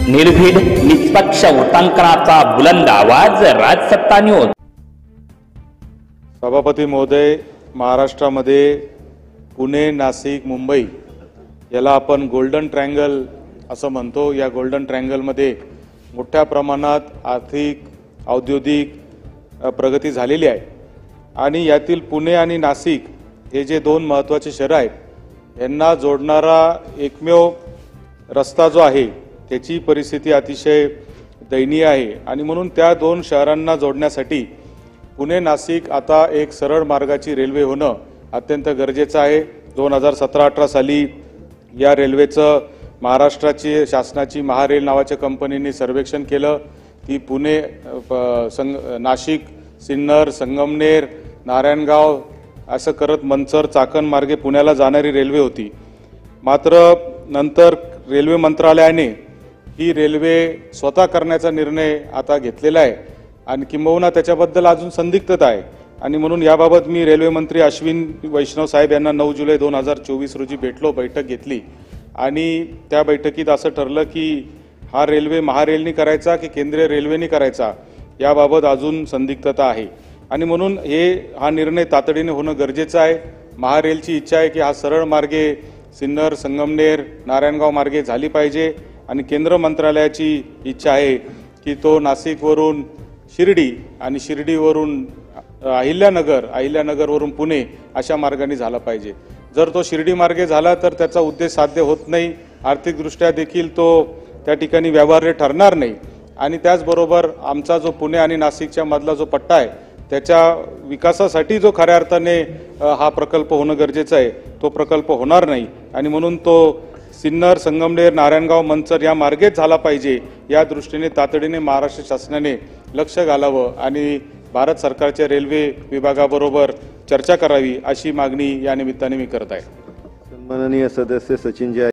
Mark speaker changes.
Speaker 1: निर्भीड निष्पक्ष वृत्तांकनाचा बुलंद आवाज राजसत्ता न्यूज।
Speaker 2: सभापती महोदय, महाराष्ट्रामध्ये पुणे, नाशिक, मुंबई याला आपण गोल्डन ट्रायंगल असं म्हणतो। या गोल्डन ट्रायंगलमध्ये मोठ्या प्रमाणात आर्थिक औद्योगिक प्रगती झालेली आहे आणि यातील पुणे आणि नाशिक हे जे दोन महत्त्वाचे शहर आहेत यांना जोडणारा एकमेव रस्ता जो आहे त्याची परिस्थिती अतिशय दयनीय आहे आणि म्हणून त्या दोन शहरांना जोडण्यासाठी पुणे नाशिक आता एक सरळ मार्गाची रेल्वे होणं अत्यंत गरजेचं आहे। 2017-18 साली या रेल्वेचं महाराष्ट्राची शासनाची महारेल नावाच्या कंपनीने सर्वेक्षण केलं। ती पुणे नाशिक सिन्नर संगमनेर नारायणगाव असं करत मंचर चाकण मार्गे पुण्याला जाणारी रेल्वे होती। मात्र नंतर रेल्वे मंत्रालयाने ही रेल्वे स्वतः करण्याचा निर्णय आता घेतलेला आहे आणि किंबहुना त्याच्याबद्दल अजून संदिग्धता आहे आणि म्हणून याबाबत मी रेल्वे मंत्री अश्विन वैष्णव साहेब यांना 9 जुलै 2024 रोजी भेटलो, बैठक घेतली आणि त्या बैठकीत असं ठरलं की हा रेल्वे महारेलनी करायचा की केंद्रीय रेल्वेनी करायचा याबाबत अजून संदिग्धता आहे आणि म्हणून हा निर्णय तातडीने होणं गरजेचं आहे। महारेलची इच्छा आहे की हा सरळ मार्गे सिन्नर संगमनेर नारायणगाव मार्गे झाली पाहिजे आणि केंद्र मंत्रालयाची इच्छा आहे की तो नाशिकवरून शिर्डी आणि शिर्डीवरून अहिल्यानगरवरून पुणे अशा मार्गाने झाला पाहिजे। जर तो शिर्डी मार्गे झाला तर त्याचा उद्देश साध्य होत नाही, आर्थिकदृष्ट्या देखील तो त्या ठिकाणी व्यवहार्य ठरणार नाही आणि त्याचबरोबर आमचा जो पुणे आणि नाशिकच्या मधला जो पट्टा आहे त्याच्या विकासासाठी जो खऱ्या अर्थाने हा प्रकल्प होणं गरजेचं आहे तो प्रकल्प होणार नाही आणि म्हणून तो सिन्नर संगमनेर नारायणगाव मंचर या मार्गेच झाला पाहिजे। या दृष्टीने तातडीने महाराष्ट्र शासनाने लक्ष घालावं आणि भारत सरकारच्या रेल्वे विभागाबरोबर चर्चा करावी अशी मागणी या निमित्ताने मी करत आहे।
Speaker 3: सन्माननीय सदस्य सचिन जी